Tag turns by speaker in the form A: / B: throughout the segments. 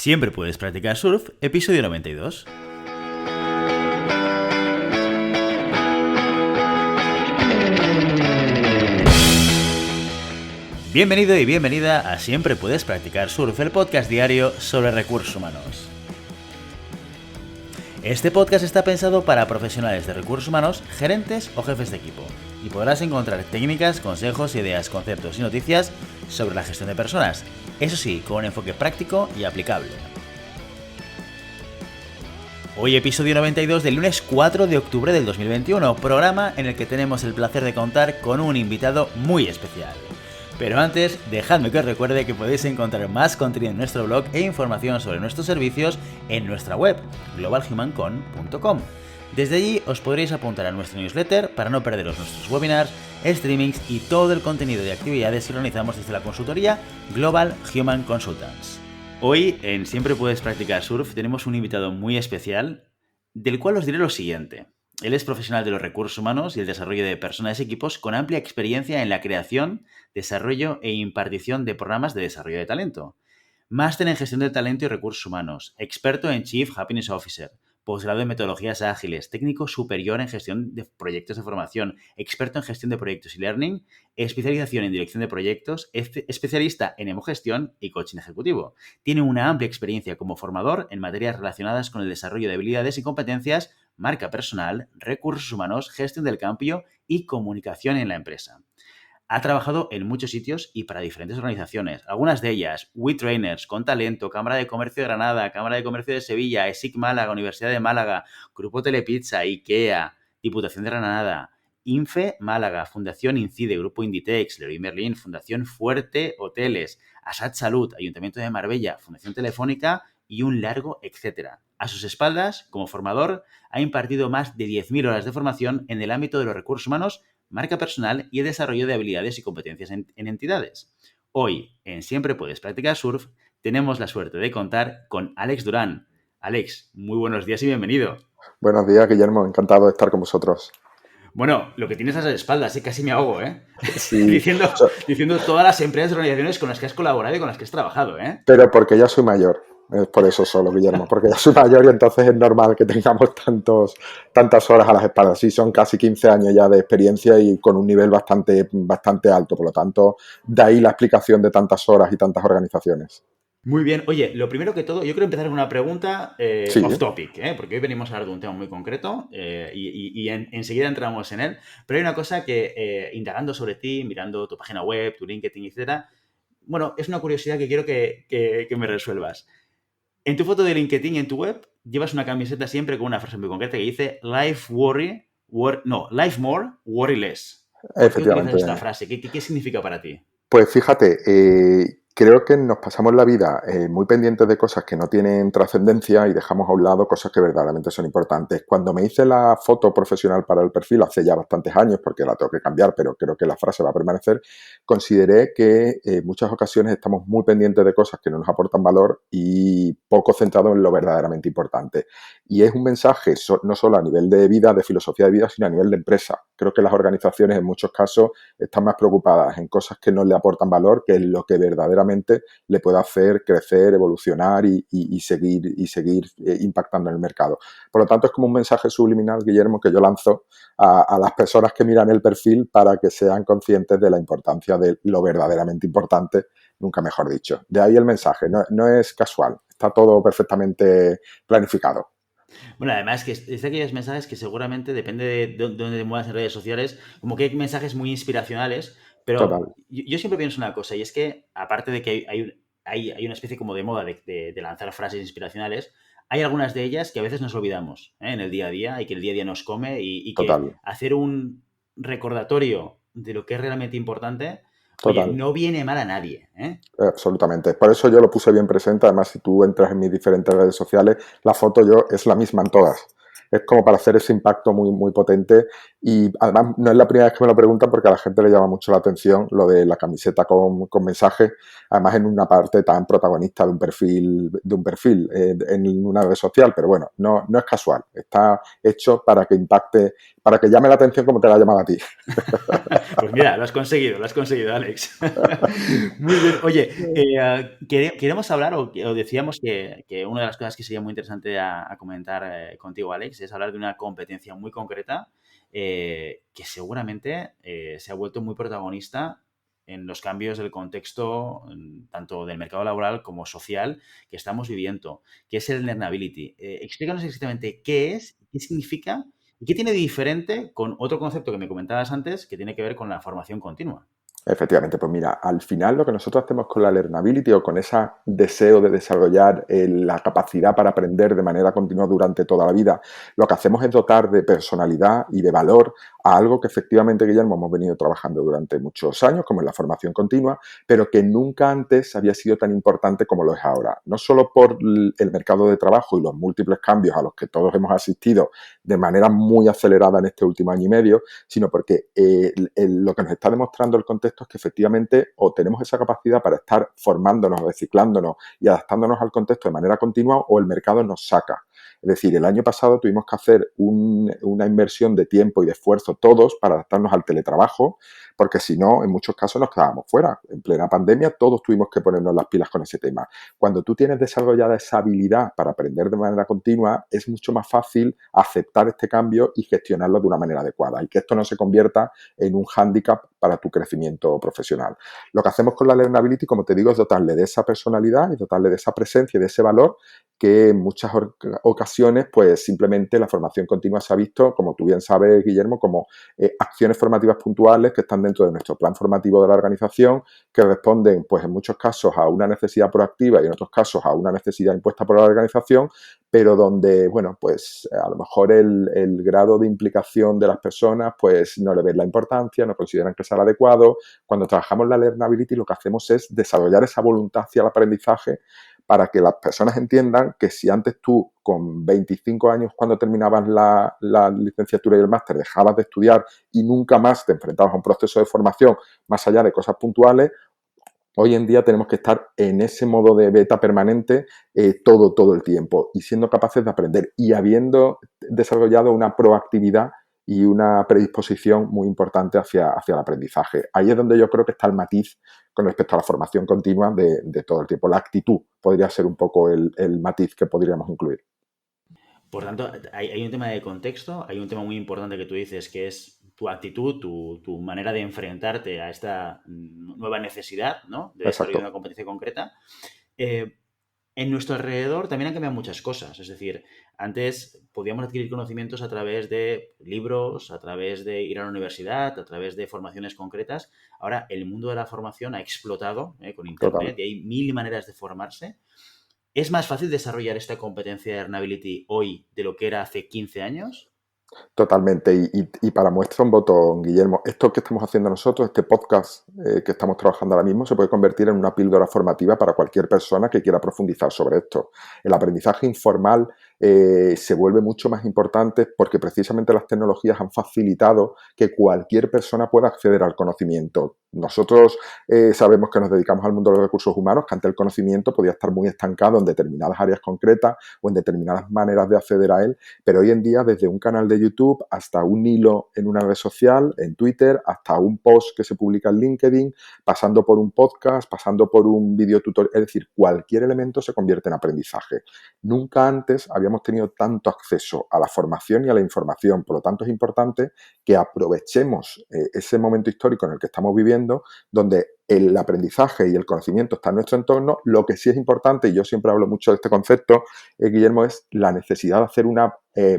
A: Siempre puedes practicar surf, episodio 92. Bienvenido y bienvenida a Siempre puedes practicar surf, el podcast diario sobre recursos humanos. Este podcast está pensado para profesionales de recursos humanos, gerentes o jefes de equipo, y podrás encontrar técnicas, consejos, ideas, conceptos y noticias sobre la gestión de personas, eso sí, con un enfoque práctico y aplicable. Hoy episodio 92 del lunes 4 de octubre del 2021, programa en el que tenemos el placer de contar con un invitado muy especial. Pero antes, dejadme que os recuerde que podéis encontrar más contenido en nuestro blog e información sobre nuestros servicios en nuestra web, globalhumancon.com. Desde allí os podréis apuntar a nuestro newsletter para no perderos nuestros webinars, streamings y todo el contenido de actividades que organizamos desde la consultoría Global Human Consultants. Hoy en Siempre puedes practicar surf tenemos un invitado muy especial, del cual os diré lo siguiente. Él es profesional de los recursos humanos y el desarrollo de personas y equipos con amplia experiencia en la creación, desarrollo e impartición de programas de desarrollo de talento. Máster en gestión de talento y recursos humanos, experto en Chief Happiness Officer, posgrado en metodologías ágiles, técnico superior en gestión de proyectos de formación, experto en gestión de proyectos y learning, especialización en dirección de proyectos, especialista en emogestión y coaching ejecutivo. Tiene una amplia experiencia como formador en materias relacionadas con el desarrollo de habilidades y competencias, marca personal, recursos humanos, gestión del cambio y comunicación en la empresa. Ha trabajado en muchos sitios y para diferentes organizaciones, algunas de ellas WeTrainers, Contalento, Cámara de Comercio de Granada, Cámara de Comercio de Sevilla, ESIC Málaga, Universidad de Málaga, Grupo Telepizza, IKEA, Diputación de Granada, INFE Málaga, Fundación Incide, Grupo Inditex, Leroy Merlin, Fundación Fuerte Hoteles, Asad Salud, Ayuntamiento de Marbella, Fundación Telefónica y un largo etcétera. A sus espaldas, como formador, ha impartido más de 10.000 horas de formación en el ámbito de los recursos humanos, marca personal y el desarrollo de habilidades y competencias en entidades. Hoy, en Siempre puedes practicar surf, tenemos la suerte de contar con Alex Durán. Alex, muy buenos días y bienvenido.
B: Buenos días, Guillermo. Encantado de estar con vosotros.
A: Bueno, lo que tienes a las espaldas, casi me ahogo, ¿eh?
B: Sí,
A: diciendo todas las empresas y organizaciones con las que has colaborado y con las que has trabajado, ¿eh?
B: pero porque ya soy mayor. Es por eso solo, Guillermo. Porque ya soy mayor y entonces es normal que tengamos tantas horas a las espaldas. Sí, son casi 15 años ya de experiencia y con un nivel bastante alto. Por lo tanto, de ahí la explicación de tantas horas y tantas organizaciones.
A: Muy bien. Oye, lo primero que todo, yo quiero empezar con una pregunta
B: Sí,
A: off topic, porque hoy venimos a hablar de un tema muy concreto y enseguida entramos en él. Pero hay una cosa que, indagando sobre ti, mirando tu página web, tu LinkedIn, etcétera, bueno, es una curiosidad que quiero que me resuelvas. En tu foto de LinkedIn y en tu web llevas una camiseta siempre con una frase muy concreta que dice Life more, worry less. ¿Por qué utilizas
B: efectivamente.
A: esta frase? ¿Qué significa para ti?
B: Pues fíjate, creo que nos pasamos la vida muy pendientes de cosas que no tienen trascendencia y dejamos a un lado cosas que verdaderamente son importantes. Cuando me hice la foto profesional para el perfil hace ya bastantes años, porque la tengo que cambiar, pero creo que la frase va a permanecer, consideré que en muchas ocasiones estamos muy pendientes de cosas que no nos aportan valor y poco centrados en lo verdaderamente importante. Y es un mensaje no solo a nivel de vida, de filosofía de vida, sino a nivel de empresa. Creo que las organizaciones en muchos casos están más preocupadas en cosas que no le aportan valor que en lo que verdaderamente le puede hacer crecer, evolucionar y seguir impactando en el mercado. Por lo tanto, es como un mensaje subliminal, Guillermo, que yo lanzo a las personas que miran el perfil para que sean conscientes de la importancia de lo verdaderamente importante, nunca mejor dicho. De ahí el mensaje, no es casual, está todo perfectamente planificado.
A: Bueno, además que es de aquellos mensajes que seguramente depende de dónde te muevas en redes sociales, como que hay mensajes muy inspiracionales, pero
B: Total.
A: yo siempre pienso una cosa, y es que aparte de que hay una especie como de moda de lanzar frases inspiracionales, hay algunas de ellas que a veces nos olvidamos, en el día a día y que el día a día nos come y que
B: Total.
A: hacer un recordatorio de lo que es realmente importante, oye,
B: Total.
A: no viene mal a nadie, ¿eh?
B: Absolutamente. Por eso yo lo puse bien presente. Además, si tú entras en mis diferentes redes sociales, la foto yo es la misma en todas. Es como para hacer ese impacto muy, muy potente. Y además, no es la primera vez que me lo preguntan porque a la gente le llama mucho la atención lo de la camiseta con mensaje. Además, en una parte tan protagonista de un perfil en una red social. Pero bueno, no es casual. Está hecho para que impacte para que llame la atención como te la ha llamado a ti.
A: Pues mira, lo has conseguido, Alex. Muy bien. Oye, queremos hablar, o decíamos que una de las cosas que sería muy interesante a comentar contigo, Alex, es hablar de una competencia muy concreta que seguramente se ha vuelto muy protagonista en los cambios del contexto, tanto del mercado laboral como social, que estamos viviendo, que es el learnability. Explícanos exactamente qué es, qué significa y qué tiene de diferente con otro concepto que me comentabas antes, que tiene que ver con la formación continua.
B: Efectivamente, pues mira, al final lo que nosotros hacemos con la learnability o con ese deseo de desarrollar la capacidad para aprender de manera continua durante toda la vida, lo que hacemos es dotar de personalidad y de valor a algo que efectivamente, Guillermo, hemos venido trabajando durante muchos años, como es la formación continua, pero que nunca antes había sido tan importante como lo es ahora. No solo por el mercado de trabajo y los múltiples cambios a los que todos hemos asistido de manera muy acelerada en este último año y medio, sino porque lo que nos está demostrando el contexto es que efectivamente o tenemos esa capacidad para estar formándonos, reciclándonos y adaptándonos al contexto de manera continua, o el mercado nos saca. Es decir, el año pasado tuvimos que hacer una inversión de tiempo y de esfuerzo todos para adaptarnos al teletrabajo, porque si no, en muchos casos nos quedábamos fuera. En plena pandemia todos tuvimos que ponernos las pilas con ese tema. Cuando tú tienes desarrollada esa habilidad para aprender de manera continua, es mucho más fácil aceptar este cambio y gestionarlo de una manera adecuada, y que esto no se convierta en un hándicap para tu crecimiento profesional. Lo que hacemos con la Learnability, como te digo, es dotarle de esa personalidad y dotarle de esa presencia y de ese valor que en muchas ocasiones, pues simplemente la formación continua se ha visto, como tú bien sabes, Guillermo, como acciones formativas puntuales que están dentro de nuestro plan formativo de la organización, que responden, pues en muchos casos a una necesidad proactiva y en otros casos a una necesidad impuesta por la organización, pero donde, bueno, pues a lo mejor el grado de implicación de las personas, pues no le ven la importancia, no consideran que sea el adecuado. Cuando trabajamos la Learnability, lo que hacemos es desarrollar esa voluntad hacia el aprendizaje para que las personas entiendan que si antes tú, con 25 años, cuando terminabas la licenciatura y el máster, dejabas de estudiar y nunca más te enfrentabas a un proceso de formación más allá de cosas puntuales, hoy en día tenemos que estar en ese modo de beta permanente todo el tiempo, y siendo capaces de aprender y habiendo desarrollado una proactividad y una predisposición muy importante hacia el aprendizaje. Ahí es donde yo creo que está el matiz con respecto a la formación continua de todo el tiempo. La actitud podría ser un poco el matiz que podríamos incluir.
A: Por tanto, hay un tema de contexto, hay un tema muy importante que tú dices, que es tu actitud, tu manera de enfrentarte a esta nueva necesidad, ¿no? De desarrollo de
B: Exacto.
A: una competencia concreta. Eh, en nuestro alrededor también han cambiado muchas cosas. Es decir, antes podíamos adquirir conocimientos a través de libros, a través de ir a la universidad, a través de formaciones concretas. Ahora el mundo de la formación ha explotado con
B: Total.
A: Internet y hay mil maneras de formarse. ¿Es más fácil desarrollar esta competencia de Earnability hoy de lo que era hace 15 años?
B: Totalmente. Y para muestra un botón, Guillermo, esto que estamos haciendo nosotros, este podcast que estamos trabajando ahora mismo, se puede convertir en una píldora formativa para cualquier persona que quiera profundizar sobre esto. El aprendizaje informal se vuelve mucho más importante porque precisamente las tecnologías han facilitado que cualquier persona pueda acceder al conocimiento. Nosotros sabemos que nos dedicamos al mundo de los recursos humanos, que ante el conocimiento podía estar muy estancado en determinadas áreas concretas o en determinadas maneras de acceder a él, pero hoy en día, desde un canal de YouTube hasta un hilo en una red social, en Twitter, hasta un post que se publica en LinkedIn, pasando por un podcast, pasando por un video tutorial, es decir, cualquier elemento se convierte en aprendizaje. Nunca antes habíamos tenido tanto acceso a la formación y a la información, por lo tanto es importante que aprovechemos ese momento histórico en el que estamos viviendo, donde el aprendizaje y el conocimiento está en nuestro entorno. Lo que sí es importante, y yo siempre hablo mucho de este concepto, Guillermo, es la necesidad de hacer una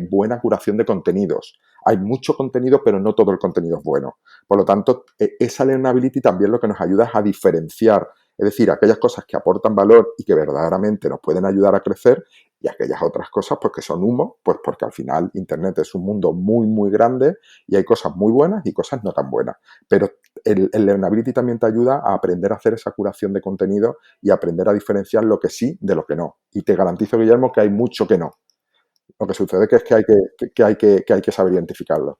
B: buena curación de contenidos. Hay mucho contenido, pero no todo el contenido es bueno. Por lo tanto, esa learnability también lo que nos ayuda es a diferenciar, es decir, aquellas cosas que aportan valor y que verdaderamente nos pueden ayudar a crecer, y aquellas otras cosas pues que son humo, pues porque al final Internet es un mundo muy grande y hay cosas muy buenas y cosas no tan buenas. Pero el learnability también te ayuda a aprender a hacer esa curación de contenido y aprender a diferenciar lo que sí de lo que no. Y te garantizo, Guillermo, que hay mucho que no. Lo que sucede es que hay que saber identificarlo.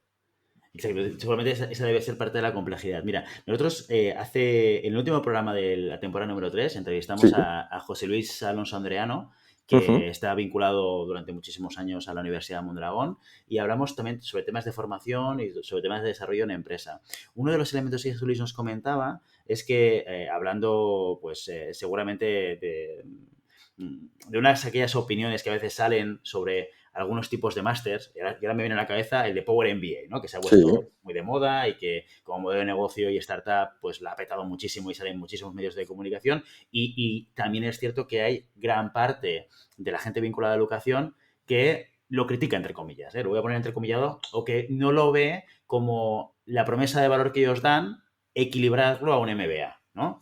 A: Exacto. Seguramente esa debe ser parte de la complejidad. Mira, nosotros en el último programa de la temporada número 3
B: Sí,
A: entrevistamos a José Luis Alonso Andreano, que está vinculado durante muchísimos años a la Universidad de Mondragón, y hablamos también sobre temas de formación y sobre temas de desarrollo en empresa. Uno de los elementos que Jesús Luis nos comentaba es que, hablando, pues, seguramente de unas aquellas opiniones que a veces salen sobre algunos tipos de másters, y ahora me viene a la cabeza el de Power MBA, ¿no? Que se ha
B: Sí,
A: puesto muy de moda y que como modelo de negocio y startup pues la ha petado muchísimo y sale en muchísimos medios de comunicación, y también es cierto que hay gran parte de la gente vinculada a la educación que lo critica, entre comillas, lo voy a poner entrecomillado, o que no lo ve como la promesa de valor que ellos dan, equilibrarlo a un MBA, ¿no?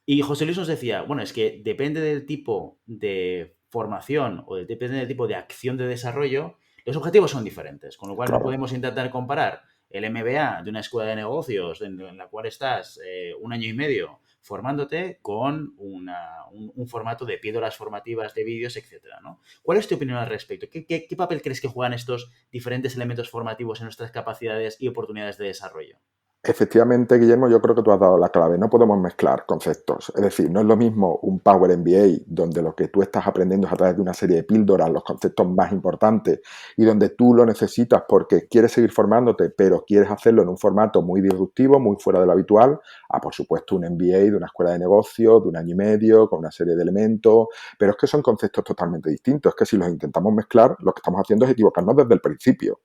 A: Y José Luis nos decía, bueno, es que depende del tipo de formación o depende del tipo de acción de desarrollo, los objetivos son diferentes, con lo cual no
B: claro.
A: podemos intentar comparar el MBA de una escuela de negocios en la cual estás un año y medio formándote con un formato de píldoras formativas, de vídeos, etcétera, ¿no? ¿Cuál es tu opinión al respecto? ¿Qué papel crees que juegan estos diferentes elementos formativos en nuestras capacidades y oportunidades de desarrollo?
B: Efectivamente, Guillermo, yo creo que tú has dado la clave. No podemos mezclar conceptos. Es decir, no es lo mismo un Power MBA donde lo que tú estás aprendiendo es a través de una serie de píldoras, los conceptos más importantes, y donde tú lo necesitas porque quieres seguir formándote, pero quieres hacerlo en un formato muy disruptivo, muy fuera de lo habitual, a por supuesto un MBA de una escuela de negocios, de un año y medio, con una serie de elementos, pero es que son conceptos totalmente distintos. Es que si los intentamos mezclar, lo que estamos haciendo es equivocarnos desde el principio.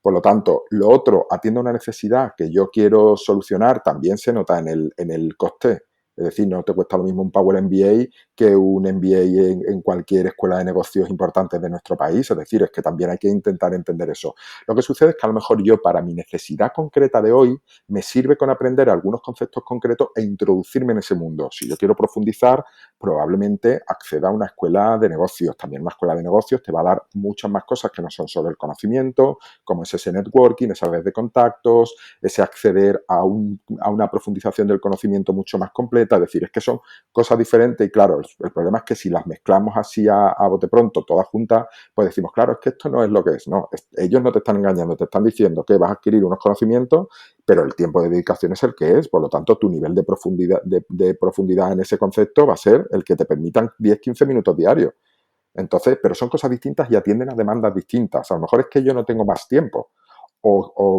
B: Por lo tanto, lo otro atiende a una necesidad que yo quiero solucionar, también se nota en el coste. Es decir, no te cuesta lo mismo un Power MBA que un MBA en cualquier escuela de negocios importante de nuestro país. Es decir, es que también hay que intentar entender eso. Lo que sucede es que a lo mejor yo, para mi necesidad concreta de hoy, me sirve con aprender algunos conceptos concretos e introducirme en ese mundo. Si yo quiero profundizar, probablemente acceda a una escuela de negocios. También una escuela de negocios te va a dar muchas más cosas que no son solo el conocimiento, como es ese networking, esa red de contactos, ese acceder a una profundización del conocimiento mucho más completa. Es decir, es que son cosas diferentes y claro, el problema es que si las mezclamos así a bote pronto, todas juntas, pues decimos, claro, es que esto no es lo que es. No, ellos no te están engañando, te están diciendo que vas a adquirir unos conocimientos, pero el tiempo de dedicación es el que es. Por lo tanto, tu nivel de profundidad en ese concepto va a ser el que te permitan 10-15 minutos diarios. Entonces, pero son cosas distintas y atienden a demandas distintas. A lo mejor es que yo no tengo más tiempo.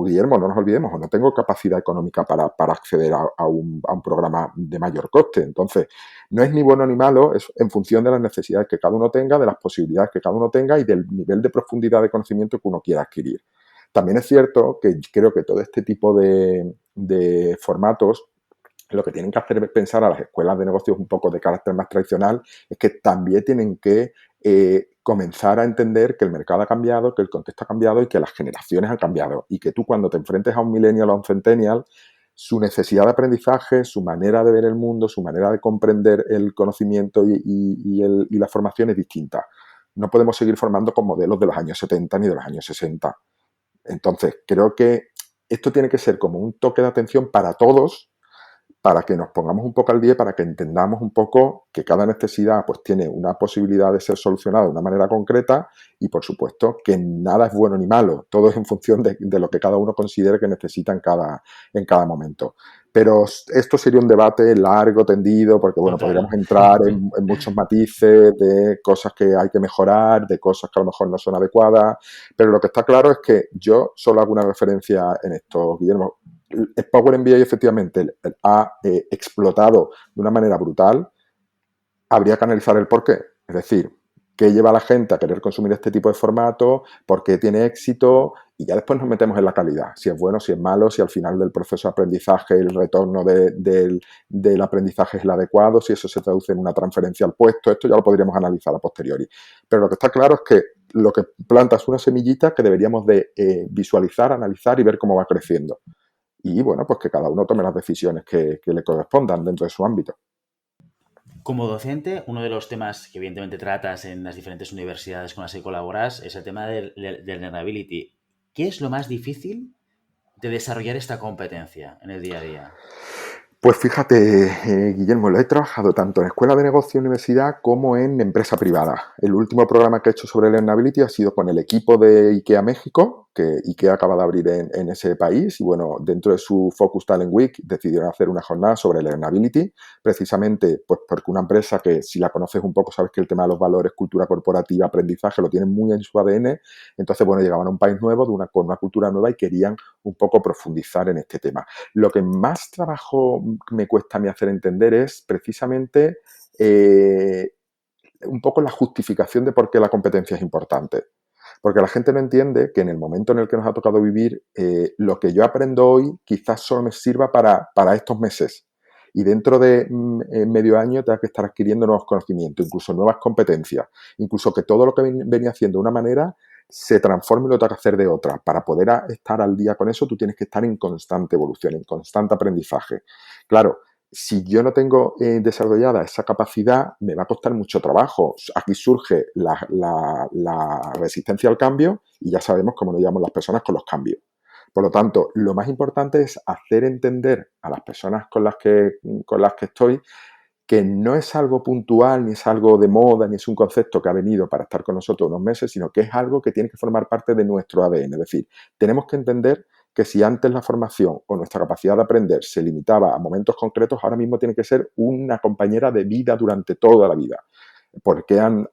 B: Guillermo, no nos olvidemos, o no tengo capacidad económica para acceder a un programa de mayor coste. Entonces, no es ni bueno ni malo, es en función de las necesidades que cada uno tenga, de las posibilidades que cada uno tenga y del nivel de profundidad de conocimiento que uno quiera adquirir. También es cierto que creo que todo este tipo de formatos lo que tienen que hacer pensar a las escuelas de negocios un poco de carácter más tradicional es que también tienen que comenzar a entender que el mercado ha cambiado, que el contexto ha cambiado y que las generaciones han cambiado. Y que tú cuando te enfrentes a un millennial o a un centennial, su necesidad de aprendizaje, su manera de ver el mundo, su manera de comprender el conocimiento y la formación es distinta. No podemos seguir formando con modelos de los años 70 ni de los años 60. Entonces, creo que esto tiene que ser como un toque de atención para todos, para que nos pongamos un poco al día, para que entendamos un poco que cada necesidad pues tiene una posibilidad de ser solucionada de una manera concreta y por supuesto que nada es bueno ni malo, todo es en función de lo que cada uno considere que necesita en cada momento. Pero esto sería un debate largo, tendido, porque bueno,
A: Total.
B: podríamos entrar en muchos matices de cosas que hay que mejorar, de cosas que a lo mejor no son adecuadas, pero lo que está claro es que yo solo hago una referencia en esto, Guillermo. El Power MBA efectivamente ha explotado de una manera brutal. Habría que analizar el porqué. Es decir, qué lleva a la gente a querer consumir este tipo de formato, por qué tiene éxito y ya después nos metemos en la calidad. Si es bueno, si es malo, si al final del proceso de aprendizaje el retorno del aprendizaje es el adecuado, si eso se traduce en una transferencia al puesto. Esto ya lo podríamos analizar a posteriori. Pero lo que está claro es que lo que planta es una semillita que deberíamos de visualizar, analizar y ver cómo va creciendo. Y bueno, pues que cada uno tome las decisiones que le correspondan dentro de su ámbito.
A: Como docente, uno de los temas que evidentemente tratas en las diferentes universidades con las que colaboras es el tema del learnability. ¿Qué es lo más difícil de desarrollar esta competencia en el día a día?
B: Pues fíjate, Guillermo, lo he trabajado tanto en escuela de negocio y universidad como en empresa privada. El último programa que he hecho sobre Learnability ha sido con el equipo de IKEA México, que IKEA acaba de abrir en ese país y bueno, dentro de su Focus Talent Week decidieron hacer una jornada sobre Learnability, precisamente pues porque una empresa que si la conoces un poco sabes que el tema de los valores, cultura corporativa, aprendizaje lo tienen muy en su ADN, entonces bueno, llegaban a un país nuevo con una cultura nueva y querían un poco profundizar en este tema. Lo que más trabajo me cuesta a mí hacer entender es precisamente un poco la justificación de por qué la competencia es importante. Porque la gente no entiende que en el momento en el que nos ha tocado vivir, lo que yo aprendo hoy quizás solo me sirva para estos meses. Y dentro de medio año tenga que estar adquiriendo nuevos conocimientos, incluso nuevas competencias, incluso que todo lo que venía haciendo de una manera se transforme y lo tenga que hacer de otra. Para poder estar al día con eso, tú tienes que estar en constante evolución, en constante aprendizaje. Claro, si yo no tengo desarrollada esa capacidad, me va a costar mucho trabajo. Aquí surge la resistencia al cambio y ya sabemos cómo nos llamamos las personas con los cambios. Por lo tanto, lo más importante es hacer entender a las personas con las que estoy que no es algo puntual, ni es algo de moda, ni es un concepto que ha venido para estar con nosotros unos meses, sino que es algo que tiene que formar parte de nuestro ADN. Es decir, tenemos que entender que si antes la formación o nuestra capacidad de aprender se limitaba a momentos concretos, ahora mismo tiene que ser una compañera de vida durante toda la vida. ¿Por qué han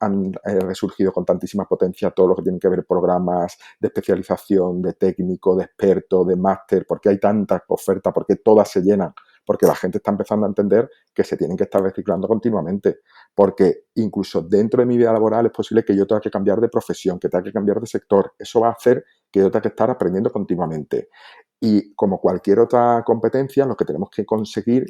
B: resurgido con tantísima potencia todo lo que tiene que ver programas de especialización, de técnico, de experto, de máster? ¿Por qué hay tantas ofertas? ¿Por qué todas se llenan? Porque la gente está empezando a entender que se tienen que estar reciclando continuamente. Porque incluso dentro de mi vida laboral es posible que yo tenga que cambiar de profesión, que tenga que cambiar de sector. Eso va a hacer que yo tenga que estar aprendiendo continuamente. Y como cualquier otra competencia, lo que tenemos que conseguir,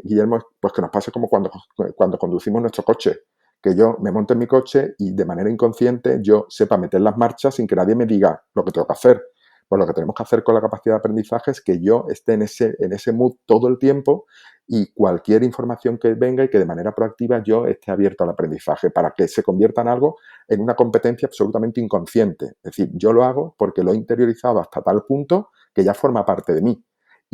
B: Guillermo, es pues que nos pase como cuando conducimos nuestro coche. Que yo me monte en mi coche y de manera inconsciente yo sepa meter las marchas sin que nadie me diga lo que tengo que hacer. Pues lo que tenemos que hacer con la capacidad de aprendizaje es que yo esté en ese mood todo el tiempo y cualquier información que venga y que de manera proactiva yo esté abierto al aprendizaje para que se convierta en una competencia absolutamente inconsciente. Es decir, yo lo hago porque lo he interiorizado hasta tal punto que ya forma parte de mí.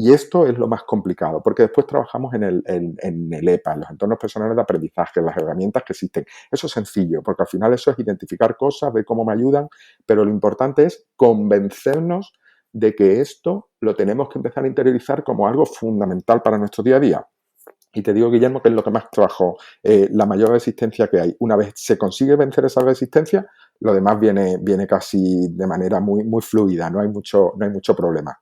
B: Y esto es lo más complicado, porque después trabajamos en el EPA, en los entornos personales de aprendizaje, en las herramientas que existen. Eso es sencillo, porque al final eso es identificar cosas, ver cómo me ayudan, pero lo importante es convencernos de que esto lo tenemos que empezar a interiorizar como algo fundamental para nuestro día a día. Y te digo, Guillermo, que es lo que más trabajo, la mayor resistencia que hay. Una vez se consigue vencer esa resistencia, lo demás viene casi de manera muy, muy fluida, no hay mucho problema.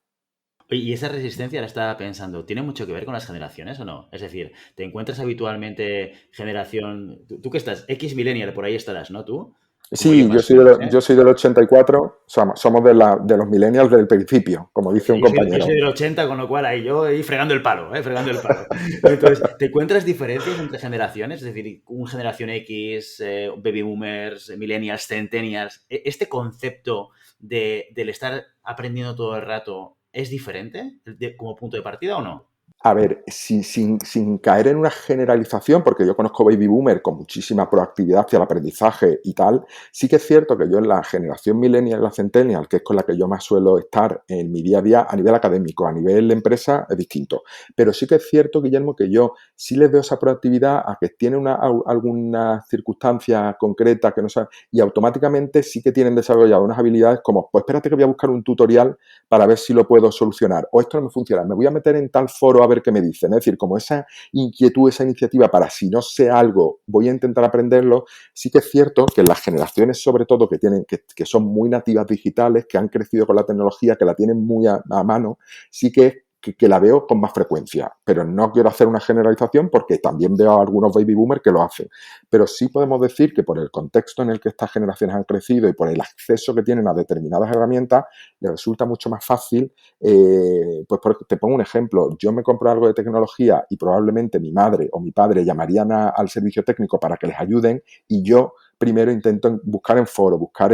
A: Oye, y esa resistencia, la estaba pensando, ¿tiene mucho que ver con las generaciones o no? Es decir, ¿te encuentras habitualmente generación... Tú que estás, X millennial, por ahí estarás, ¿no? Tú, como yo
B: Sí, yo
A: más o
B: soy,
A: menos,
B: de,
A: ¿eh?
B: yo soy del 84, somos de los millennials del principio, como dice un
A: Yo soy
B: compañero.
A: del 80, con lo cual ahí yo ahí fregando el palo, ¿eh? Fregando el palo. Entonces, ¿te encuentras diferencias entre generaciones? Es decir, un generación X, baby boomers, millennials, centennials. ¿Este concepto del estar aprendiendo todo el rato es diferente como punto de partida o no?
B: A ver, sin caer en una generalización, porque yo conozco baby boomer con muchísima proactividad hacia el aprendizaje y tal, sí que es cierto que yo en la generación millennial, la centennial, que es con la que yo más suelo estar en mi día a día, a nivel académico, a nivel empresa, es distinto. Pero sí que es cierto, Guillermo, que yo sí les veo esa proactividad a que tienen alguna circunstancia concreta que no saben, y automáticamente sí que tienen desarrollado unas habilidades como, pues espérate que voy a buscar un tutorial para ver si lo puedo solucionar. O esto no me funciona, me voy a meter en tal foro a ver qué me dicen. Es decir, como esa inquietud, esa iniciativa para si no sé algo, voy a intentar aprenderlo. Sí que es cierto que las generaciones, sobre todo, que son muy nativas digitales, que han crecido con la tecnología, que la tienen muy a mano, sí que la veo con más frecuencia. Pero no quiero hacer una generalización porque también veo a algunos baby boomers que lo hacen. Pero sí podemos decir que por el contexto en el que estas generaciones han crecido y por el acceso que tienen a determinadas herramientas, les resulta mucho más fácil. Pues te pongo un ejemplo, yo me compro algo de tecnología y probablemente mi madre o mi padre llamarían al servicio técnico para que les ayuden y yo primero intento buscar en foro, buscar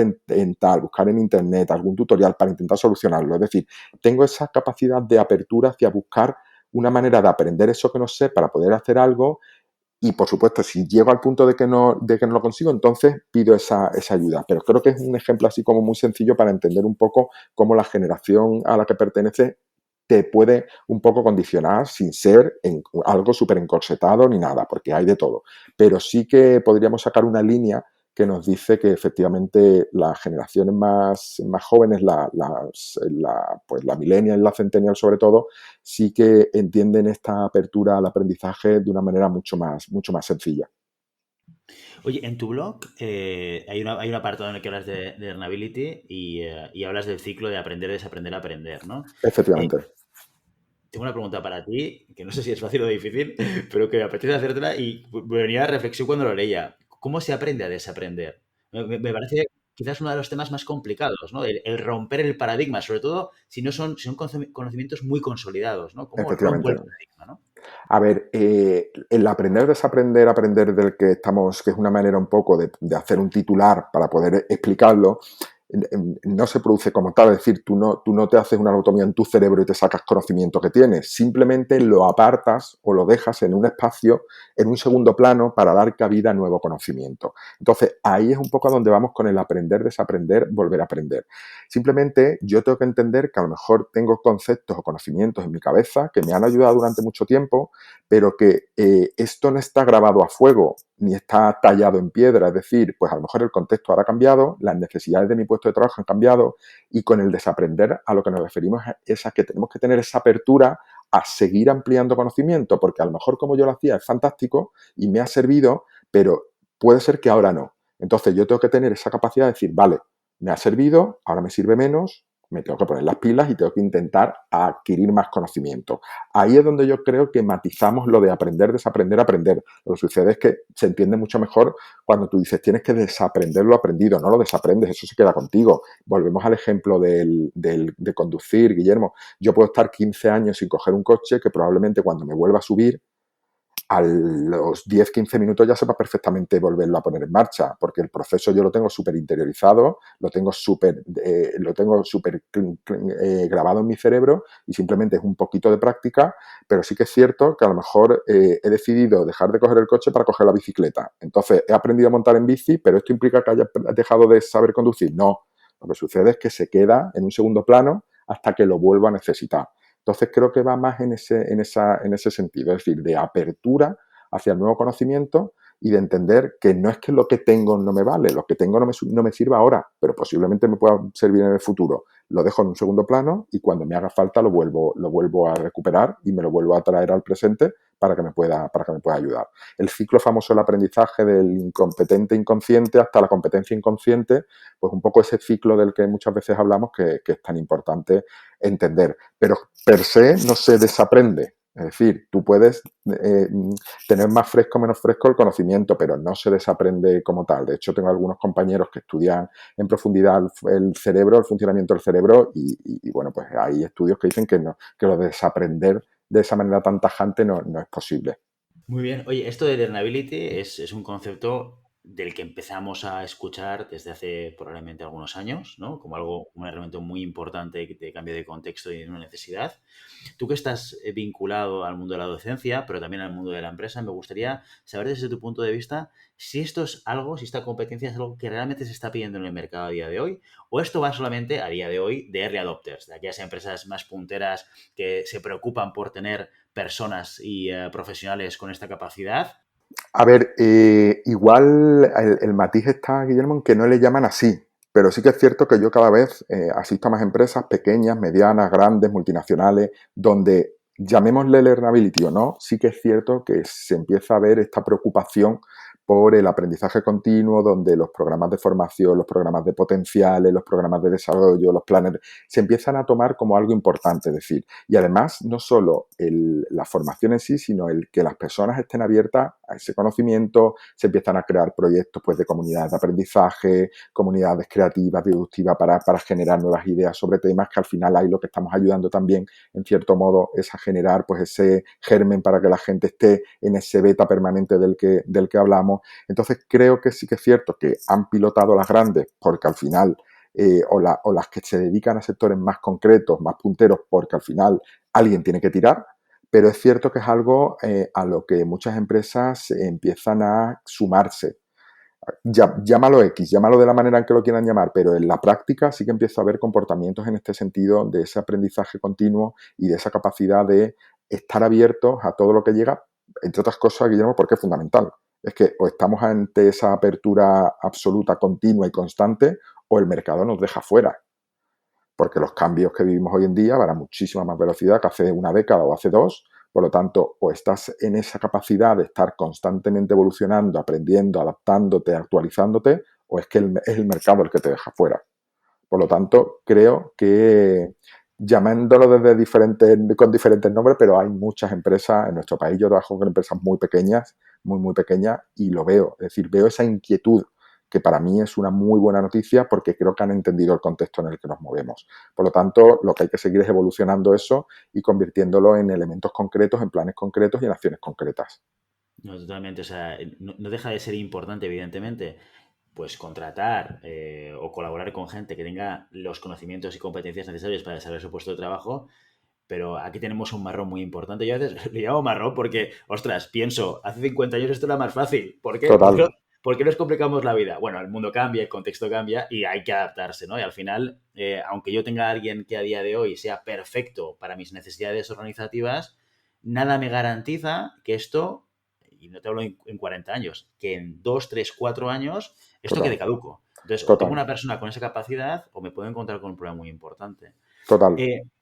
B: buscar en internet algún tutorial para intentar solucionarlo. Es decir, tengo esa capacidad de apertura hacia buscar una manera de aprender eso que no sé para poder hacer algo y, por supuesto, si llego al punto de que no lo consigo, entonces pido esa ayuda. Pero creo que es un ejemplo así como muy sencillo para entender un poco cómo la generación a la que pertenece te puede un poco condicionar sin ser algo súper encorsetado ni nada, porque hay de todo. Pero sí que podríamos sacar una línea que nos dice que efectivamente las generaciones más jóvenes, pues la millennial y la centennial sobre todo, sí que entienden esta apertura al aprendizaje de una manera mucho más sencilla.
A: Oye, en tu blog hay un apartado en el que hablas de learnability y hablas del ciclo de aprender, desaprender, aprender, ¿no? Eh,
B: Efectivamente.
A: Tengo una pregunta para ti, que no sé si es fácil o difícil, pero que me apetece hacértela y me venía a reflexión cuando lo leía. ¿Cómo se aprende a desaprender? Me parece quizás uno de los temas más complicados, ¿no? El romper el paradigma, sobre todo si son conocimientos muy consolidados, ¿no? ¿Cómo rompo
B: Efectivamente.
A: el paradigma, ¿no?
B: A ver, el aprender, desaprender, aprender del que estamos, que es una manera un poco de hacer un titular para poder explicarlo, no se produce como tal, es decir, tú no te haces una anatomía en tu cerebro y te sacas conocimiento que tienes, simplemente lo apartas o lo dejas en un espacio, en un segundo plano para dar cabida a nuevo conocimiento. Entonces, ahí es un poco a donde vamos con el aprender, desaprender, volver a aprender. Simplemente yo tengo que entender que a lo mejor tengo conceptos o conocimientos en mi cabeza que me han ayudado durante mucho tiempo, pero que esto no está grabado a fuego ni está tallado en piedra, es decir, pues a lo mejor el contexto ahora ha cambiado, las necesidades de mi puesto de trabajo han cambiado y con el desaprender a lo que nos referimos es a que tenemos que tener esa apertura a seguir ampliando conocimiento, porque a lo mejor como yo lo hacía es fantástico y me ha servido, pero puede ser que ahora no. Entonces yo tengo que tener esa capacidad de decir, vale, me ha servido, ahora me sirve menos, me tengo que poner las pilas y tengo que intentar adquirir más conocimiento. Ahí es donde yo creo que matizamos lo de aprender, desaprender, aprender. Lo que sucede es que se entiende mucho mejor cuando tú dices tienes que desaprender lo aprendido, no lo desaprendes, eso se queda contigo. Volvemos al ejemplo de conducir, Guillermo. Yo puedo estar 15 años sin coger un coche que probablemente cuando me vuelva a subir a los 10-15 minutos ya sepa perfectamente volverlo a poner en marcha, porque el proceso yo lo tengo súper interiorizado, lo tengo súper grabado en mi cerebro y simplemente es un poquito de práctica, pero sí que es cierto que a lo mejor he decidido dejar de coger el coche para coger la bicicleta. Entonces, he aprendido a montar en bici, pero ¿esto implica que haya dejado de saber conducir? No. Lo que sucede es que se queda en un segundo plano hasta que lo vuelvo a necesitar. Entonces creo que va más en ese sentido, es decir, de apertura hacia el nuevo conocimiento y de entender que no es que lo que tengo no me vale, lo que tengo no me sirve ahora, pero posiblemente me pueda servir en el futuro. Lo dejo en un segundo plano y cuando me haga falta lo vuelvo a recuperar y me lo vuelvo a traer al presente para que me pueda ayudar. El ciclo famoso del aprendizaje del incompetente inconsciente hasta la competencia inconsciente, pues un poco ese ciclo del que muchas veces hablamos que es tan importante entender. Pero per se no se desaprende. Es decir, tú puedes tener más fresco o menos fresco el conocimiento, pero no se desaprende como tal. De hecho, tengo algunos compañeros que estudian en profundidad el cerebro, el funcionamiento del cerebro, y bueno, pues hay estudios que dicen que, no, que lo de desaprender de esa manera tan tajante no es posible.
A: Muy bien. Oye, esto de learnability es un concepto del que empezamos a escuchar desde hace probablemente algunos años, ¿no? Como algo, un elemento muy importante que te cambia de contexto y de una necesidad. Tú que estás vinculado al mundo de la docencia, pero también al mundo de la empresa, me gustaría saber desde tu punto de vista si esto es algo, si esta competencia es algo que realmente se está pidiendo en el mercado a día de hoy, o esto va solamente a día de hoy de early adopters, de aquellas empresas más punteras que se preocupan por tener personas y profesionales con esta capacidad.
B: A ver, igual el matiz está, Guillermo, en que no le llaman así, pero sí que es cierto que yo cada vez asisto a más empresas pequeñas, medianas, grandes, multinacionales, donde llamémosle learnability o no, sí que es cierto que se empieza a ver esta preocupación por el aprendizaje continuo, donde los programas de formación, los programas de potenciales, los programas de desarrollo, los planes, se empiezan a tomar como algo importante, es decir, y además no solo la formación en sí, sino el que las personas estén abiertas a ese conocimiento, se empiezan a crear proyectos pues, de comunidades de aprendizaje, comunidades creativas, productivas para generar nuevas ideas sobre temas que al final ahí lo que estamos ayudando también, en cierto modo, es a generar pues ese germen para que la gente esté en ese beta permanente del que hablamos. Entonces creo que sí que es cierto que han pilotado las grandes porque al final o las que se dedican a sectores más concretos, más punteros, porque al final alguien tiene que tirar, pero es cierto que es algo a lo que muchas empresas empiezan a sumarse. Llámalo X, llámalo de la manera en que lo quieran llamar, pero en la práctica sí que empiezo a ver comportamientos en este sentido de ese aprendizaje continuo y de esa capacidad de estar abiertos a todo lo que llega, entre otras cosas, Guillermo, porque es fundamental. Es que o estamos ante esa apertura absoluta, continua y constante, o el mercado nos deja fuera. Porque los cambios que vivimos hoy en día van a muchísima más velocidad que hace una década o hace dos. Por lo tanto, o estás en esa capacidad de estar constantemente evolucionando, aprendiendo, adaptándote, actualizándote, o es que es el mercado el que te deja fuera. Por lo tanto, creo que llamándolo desde con diferentes nombres, pero hay muchas empresas en nuestro país. Yo trabajo con empresas muy pequeñas, muy pequeñas, y lo veo. Es decir, veo esa inquietud, que para mí es una muy buena noticia porque creo que han entendido el contexto en el que nos movemos. Por lo tanto, lo que hay que seguir es evolucionando eso y convirtiéndolo en elementos concretos, en planes concretos y en acciones concretas.
A: No, totalmente. O sea, no deja de ser importante, evidentemente, pues contratar o colaborar con gente que tenga los conocimientos y competencias necesarios para desarrollar su puesto de trabajo, pero aquí tenemos un marrón muy importante. Yo a veces le llamo marrón porque, ostras, pienso, hace 50 años esto era más fácil. ¿Por qué?
B: Total,
A: ¿Por qué nos complicamos la vida? Bueno, el mundo cambia, el contexto cambia y hay que adaptarse, ¿no? Y al final, aunque yo tenga a alguien que a día de hoy sea perfecto para mis necesidades organizativas, nada me garantiza que esto, y no te hablo en 40 años, que en 2 3 4 años esto quede
B: total,
A: caduco. Entonces, o tengo
B: total,
A: una persona con esa capacidad o me puedo encontrar con un problema muy importante.
B: total.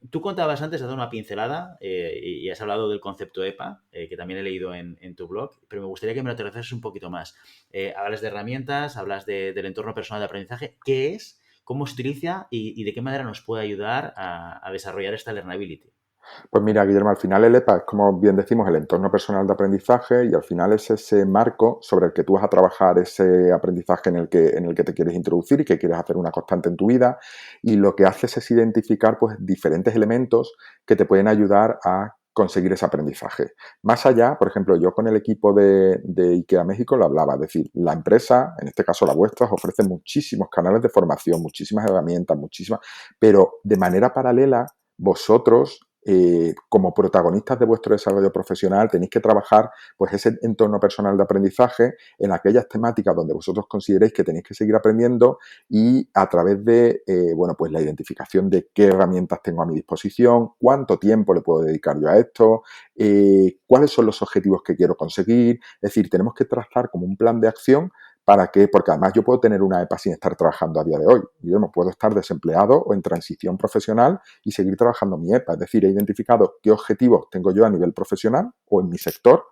A: Tú contabas antes, has dado una pincelada y has hablado del concepto EPA, que también he leído en tu blog, pero me gustaría que me lo aterrizases un poquito más. Hablas de herramientas, hablas del entorno personal de aprendizaje. ¿Qué es? ¿Cómo se utiliza? Y de qué manera nos puede ayudar a desarrollar esta learnability?
B: Pues mira, Guillermo, al final el EPA es, como bien decimos, el entorno personal de aprendizaje, y al final es ese marco sobre el que tú vas a trabajar ese aprendizaje en el que te quieres introducir y que quieres hacer una constante en tu vida, y lo que haces es identificar pues diferentes elementos que te pueden ayudar a conseguir ese aprendizaje. Más allá, por ejemplo, yo con el equipo de IKEA México lo hablaba, es decir, la empresa, en este caso la vuestra, os ofrece muchísimos canales de formación, muchísimas herramientas, muchísimas, pero de manera paralela, vosotros como protagonistas de vuestro desarrollo profesional tenéis que trabajar pues ese entorno personal de aprendizaje en aquellas temáticas donde vosotros consideréis que tenéis que seguir aprendiendo, y a través de bueno, pues la identificación de qué herramientas tengo a mi disposición, cuánto tiempo le puedo dedicar yo a esto, cuáles son los objetivos que quiero conseguir. Es decir, tenemos que trazar como un plan de acción. ¿Para qué? Porque además yo puedo tener una EPA sin estar trabajando a día de hoy. Yo no puedo estar desempleado o en transición profesional y seguir trabajando mi EPA. Es decir, he identificado qué objetivos tengo yo a nivel profesional o en mi sector,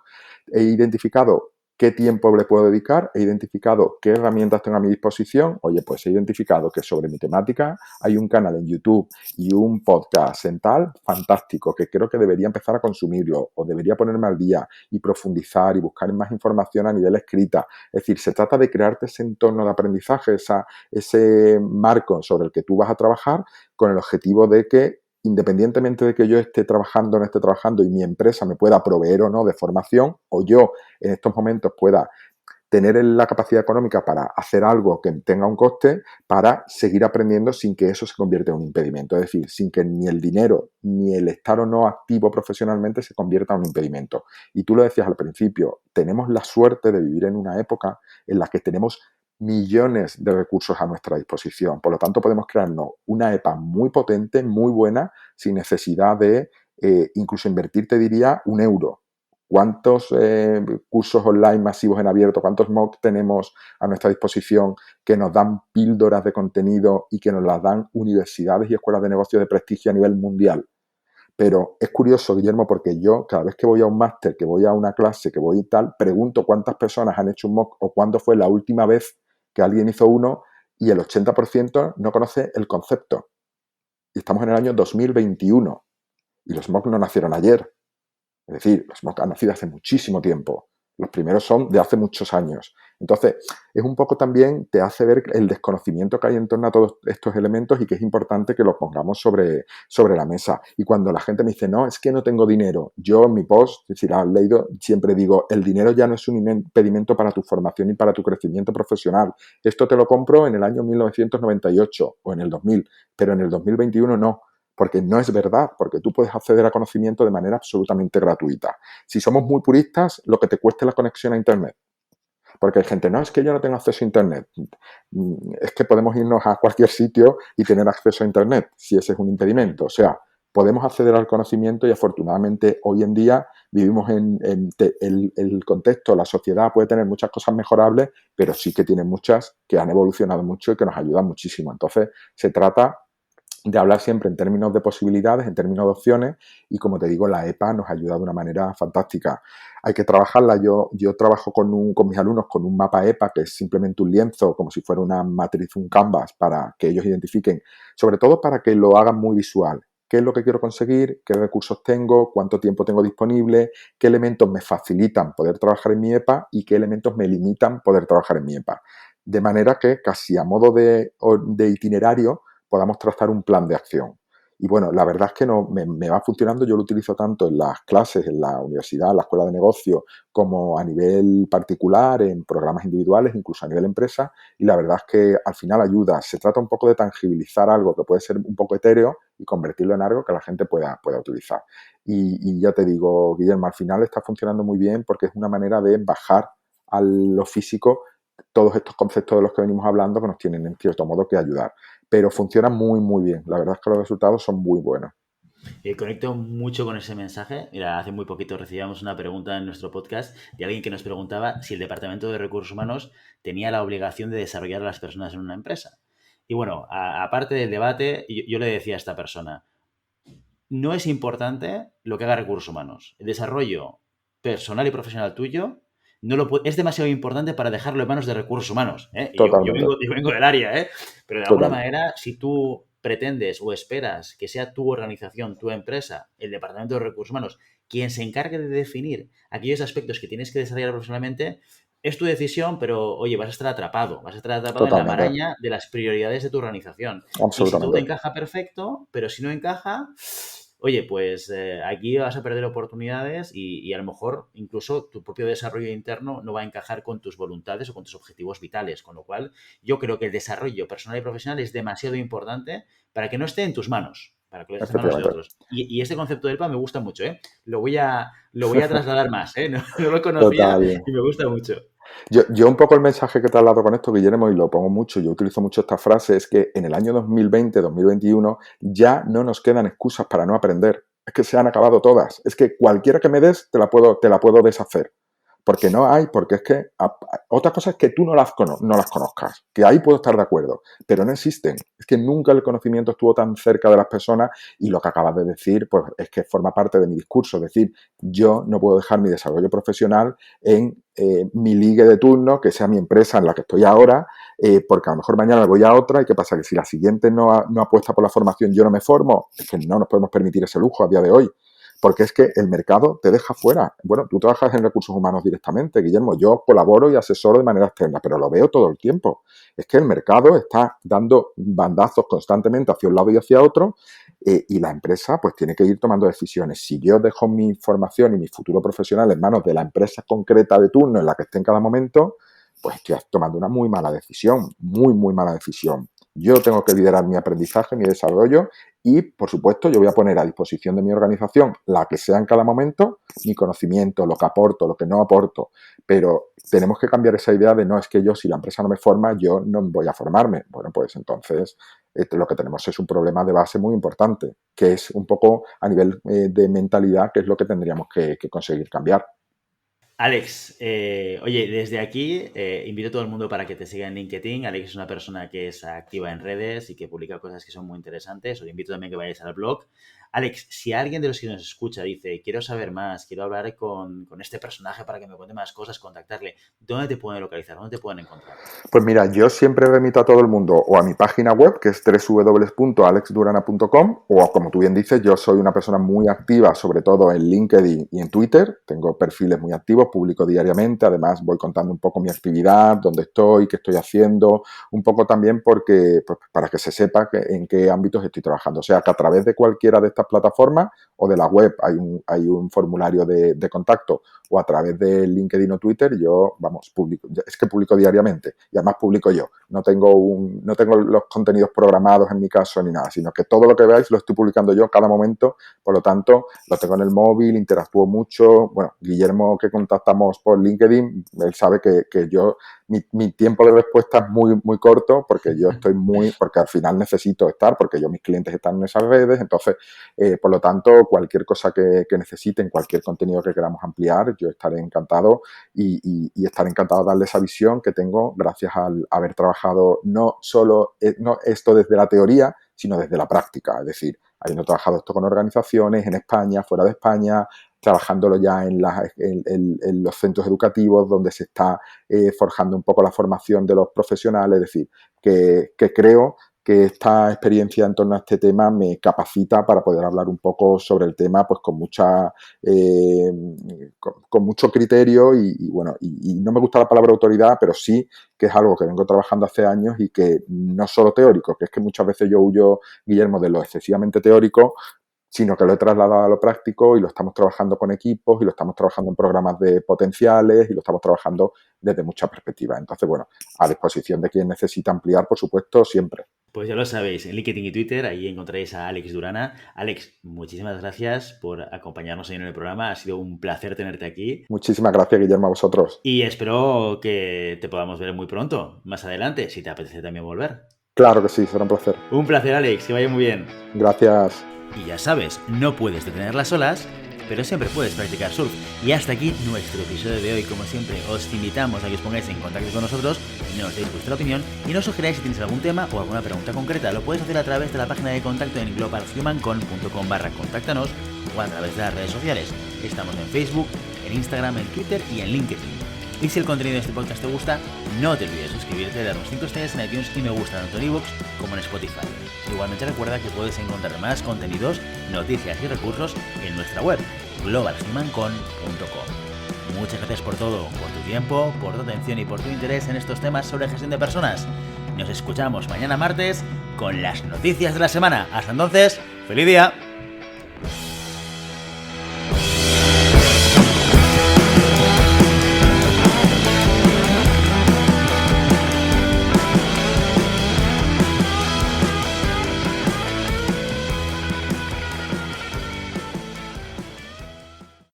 B: he identificado qué tiempo le puedo dedicar, he identificado qué herramientas tengo a mi disposición. Oye, pues he identificado que sobre mi temática hay un canal en YouTube y un podcast en tal, fantástico, que creo que debería empezar a consumirlo o debería ponerme al día y profundizar y buscar más información a nivel escrita. Es decir, se trata de crearte ese entorno de aprendizaje, ese marco sobre el que tú vas a trabajar, con el objetivo de que, independientemente de que yo esté trabajando o no esté trabajando y mi empresa me pueda proveer o no de formación, o yo en estos momentos pueda tener la capacidad económica para hacer algo que tenga un coste, para seguir aprendiendo sin que eso se convierta en un impedimento. Es decir, sin que ni el dinero ni el estar o no activo profesionalmente se convierta en un impedimento. Y tú lo decías al principio, tenemos la suerte de vivir en una época en la que tenemos millones de recursos a nuestra disposición. Por lo tanto, podemos crearnos una EPA muy potente, muy buena, sin necesidad de incluso invertir, te diría, un euro. ¿Cuántos cursos online masivos en abierto, cuántos MOOC tenemos a nuestra disposición que nos dan píldoras de contenido y que nos las dan universidades y escuelas de negocios de prestigio a nivel mundial? Pero es curioso, Guillermo, porque yo cada vez que voy a un máster, que voy a una clase, que voy y tal, pregunto cuántas personas han hecho un MOOC o cuándo fue la última vez que alguien hizo uno, y el 80% no conoce el concepto. Y estamos en el año 2021 y los MOOC no nacieron ayer. Es decir, los MOOC han nacido hace muchísimo tiempo. Los primeros son de hace muchos años. Entonces, es un poco también, te hace ver el desconocimiento que hay en torno a todos estos elementos y que es importante que los pongamos sobre la mesa. Y cuando la gente me dice, no, es que no tengo dinero, yo en mi post, si lo has leído, siempre digo, el dinero ya no es un impedimento para tu formación y para tu crecimiento profesional. Esto te lo compro en el año 1998 o en el 2000, pero en el 2021 no. Porque no es verdad, porque tú puedes acceder a conocimiento de manera absolutamente gratuita. Si somos muy puristas, lo que te cueste la conexión a Internet. Porque hay gente, no, es que yo no tengo acceso a Internet. Es que podemos irnos a cualquier sitio y tener acceso a Internet, si ese es un impedimento. O sea, podemos acceder al conocimiento y afortunadamente hoy en día vivimos el contexto, la sociedad puede tener muchas cosas mejorables, pero sí que tiene muchas que han evolucionado mucho y que nos ayudan muchísimo. Entonces, se trata de hablar siempre en términos de posibilidades, en términos de opciones, y como te digo, la EPA nos ayuda de una manera fantástica. Hay que trabajarla. Yo trabajo con mis alumnos con un mapa EPA, que es simplemente un lienzo, como si fuera una matriz, un canvas, para que ellos identifiquen, sobre todo para que lo hagan muy visual. ¿Qué es lo que quiero conseguir? ¿Qué recursos tengo? ¿Cuánto tiempo tengo disponible? ¿Qué elementos me facilitan poder trabajar en mi EPA? ¿Y qué elementos me limitan poder trabajar en mi EPA? De manera que casi a modo de itinerario podamos trazar un plan de acción. Y bueno, la verdad es que no, me va funcionando. Yo lo utilizo tanto en las clases, en la universidad, en la escuela de negocio, como a nivel particular, en programas individuales, incluso a nivel empresa. Y la verdad es que al final ayuda. Se trata un poco de tangibilizar algo que puede ser un poco etéreo y convertirlo en algo que la gente pueda utilizar. Y ya te digo, Guillermo, al final está funcionando muy bien porque es una manera de bajar a lo físico todos estos conceptos de los que venimos hablando que nos tienen en cierto modo que ayudar. Pero funciona muy, muy bien. La verdad es que los resultados son muy buenos.
A: Conecto mucho con ese mensaje. Mira, hace muy poquito recibíamos una pregunta en nuestro podcast de alguien que nos preguntaba si el Departamento de Recursos Humanos tenía la obligación de desarrollar a las personas en una empresa. Y bueno, aparte del debate, yo le decía a esta persona, no es importante lo que haga Recursos Humanos. El desarrollo personal y profesional tuyo es demasiado importante para dejarlo en manos de Recursos Humanos. ¿eh? Y
B: Totalmente.
A: yo vengo del área, ¿eh? Pero de alguna
B: Total.
A: manera, si tú pretendes o esperas que sea tu organización, tu empresa, el Departamento de Recursos Humanos, quien se encargue de definir aquellos aspectos que tienes que desarrollar profesionalmente, es tu decisión, pero oye, vas a estar atrapado en la
B: Totalmente.
A: maraña de las prioridades de tu organización. Y si todo
B: Absolutamente.
A: encaja perfecto, pero si no encaja, oye, pues aquí vas a perder oportunidades y a lo mejor incluso tu propio desarrollo interno no va a encajar con tus voluntades o con tus objetivos vitales. Con lo cual, yo creo que el desarrollo personal y profesional es demasiado importante para que no esté en tus manos, para que lo dejes en manos de
B: Efectivamente.
A: otros. Y este concepto del PA me gusta mucho, ¿eh? Lo voy a trasladar más, ¿eh? No, no lo conocía
B: Total.
A: y me gusta mucho.
B: Yo un poco el mensaje que te he dado con esto, Guillermo, y lo pongo mucho, yo utilizo mucho esta frase, es que en el año 2020, 2021, ya no nos quedan excusas para no aprender. Es que se han acabado todas. Es que cualquiera que me des, te la puedo deshacer. Porque no hay, porque es que otra cosa es que tú no las conozcas, que ahí puedo estar de acuerdo, pero no existen. Es que nunca el conocimiento estuvo tan cerca de las personas y lo que acabas de decir, pues es que forma parte de mi discurso. Es decir, yo no puedo dejar mi desarrollo profesional en mi ligue de turno, que sea mi empresa en la que estoy ahora, porque a lo mejor mañana voy a otra y qué pasa, que si la siguiente no apuesta por la formación, yo no me formo, es que no nos podemos permitir ese lujo a día de hoy. Porque es que el mercado te deja fuera. Bueno, tú trabajas en recursos humanos directamente, Guillermo. Yo colaboro y asesoro de manera externa, pero lo veo todo el tiempo. Es que el mercado está dando bandazos constantemente hacia un lado y hacia otro y la empresa pues tiene que ir tomando decisiones. Si yo dejo mi formación y mi futuro profesional en manos de la empresa concreta de turno en la que esté en cada momento, pues estoy tomando una muy mala decisión, muy, muy mala decisión. Yo tengo que liderar mi aprendizaje, mi desarrollo y, por supuesto, yo voy a poner a disposición de mi organización, la que sea en cada momento, mi conocimiento, lo que aporto, lo que no aporto. Pero tenemos que cambiar esa idea de no es que yo, si la empresa no me forma, yo no voy a formarme. Bueno, pues entonces lo que tenemos es un problema de base muy importante, que es un poco a nivel de mentalidad, que es lo que tendríamos que conseguir cambiar.
A: Alex, oye, desde aquí invito a todo el mundo para que te siga en LinkedIn. Alex es una persona que es activa en redes y que publica cosas que son muy interesantes. Os invito también a que vayáis al blog. Alex, si alguien de los que nos escucha dice, quiero saber más, quiero hablar con este personaje para que me cuente más cosas, contactarle, ¿dónde te pueden localizar? ¿Dónde te pueden encontrar?
B: Pues mira, yo siempre remito a todo el mundo o a mi página web, que es www.alexdurana.com, o como tú bien dices, yo soy una persona muy activa, sobre todo en LinkedIn y en Twitter. Tengo perfiles muy activos, publico diariamente, además voy contando un poco mi actividad, dónde estoy, qué estoy haciendo, un poco también porque, pues, para que se sepa en qué ámbitos estoy trabajando. O sea, que a través de cualquiera de estas plataformas o de la web hay un formulario de contacto o a través de LinkedIn o Twitter, yo, vamos, publico, es que publico diariamente y además publico yo, no tengo los contenidos programados en mi caso ni nada, sino que todo lo que veáis lo estoy publicando yo cada momento, por lo tanto, lo tengo en el móvil, interactúo mucho. Bueno, Guillermo, que contactamos por LinkedIn, él sabe que yo, mi tiempo de respuesta es muy, muy corto, porque yo estoy porque al final necesito estar, porque mis clientes están en esas redes, entonces, por lo tanto, cualquier cosa que necesiten, cualquier contenido que queramos ampliar, yo estaré encantado y estaré encantado de darle esa visión que tengo gracias al haber trabajado no solo esto desde la teoría, sino desde la práctica, es decir, habiendo trabajado esto con organizaciones en España, fuera de España, trabajándolo ya en los centros educativos donde se está forjando un poco la formación de los profesionales, es decir, que creo que esta experiencia en torno a este tema me capacita para poder hablar un poco sobre el tema pues con mucho criterio y no me gusta la palabra autoridad, pero sí que es algo que vengo trabajando hace años y que no solo teórico, que es que muchas veces yo huyo, Guillermo, de lo excesivamente teórico, sino que lo he trasladado a lo práctico y lo estamos trabajando con equipos y lo estamos trabajando en programas de potenciales y lo estamos trabajando desde muchas perspectivas. Entonces, bueno, a disposición de quien necesita ampliar, por supuesto, siempre.
A: Pues ya lo sabéis, en LinkedIn y Twitter, ahí encontraréis a Alex Durana. Alex, muchísimas gracias por acompañarnos hoy en el programa. Ha sido un placer tenerte aquí.
B: Muchísimas gracias, Guillermo, a vosotros.
A: Y espero que te podamos ver muy pronto, más adelante, si te apetece también volver.
B: Claro que sí, será un placer.
A: Un placer, Alex, que vaya muy bien.
B: Gracias.
A: Y ya sabes, no puedes detener las olas, pero siempre puedes practicar surf. Y hasta aquí nuestro episodio de hoy. Como siempre, os invitamos a que os pongáis en contacto con nosotros, nos deis vuestra opinión y nos sugeráis si tenéis algún tema o alguna pregunta concreta. Lo puedes hacer a través de la página de contacto en globalhumancon.com/contáctanos o a través de las redes sociales. Estamos en Facebook, en Instagram, en Twitter y en LinkedIn. Y si el contenido de este podcast te gusta, no te olvides de suscribirte, darnos 5 estrellas en iTunes y me gusta tanto en iVoox como en Spotify. Igualmente recuerda que puedes encontrar más contenidos, noticias y recursos en nuestra web, globalhumancon.com. Muchas gracias por todo, por tu tiempo, por tu atención y por tu interés en estos temas sobre gestión de personas. Nos escuchamos mañana martes con las noticias de la semana. Hasta entonces, ¡feliz día!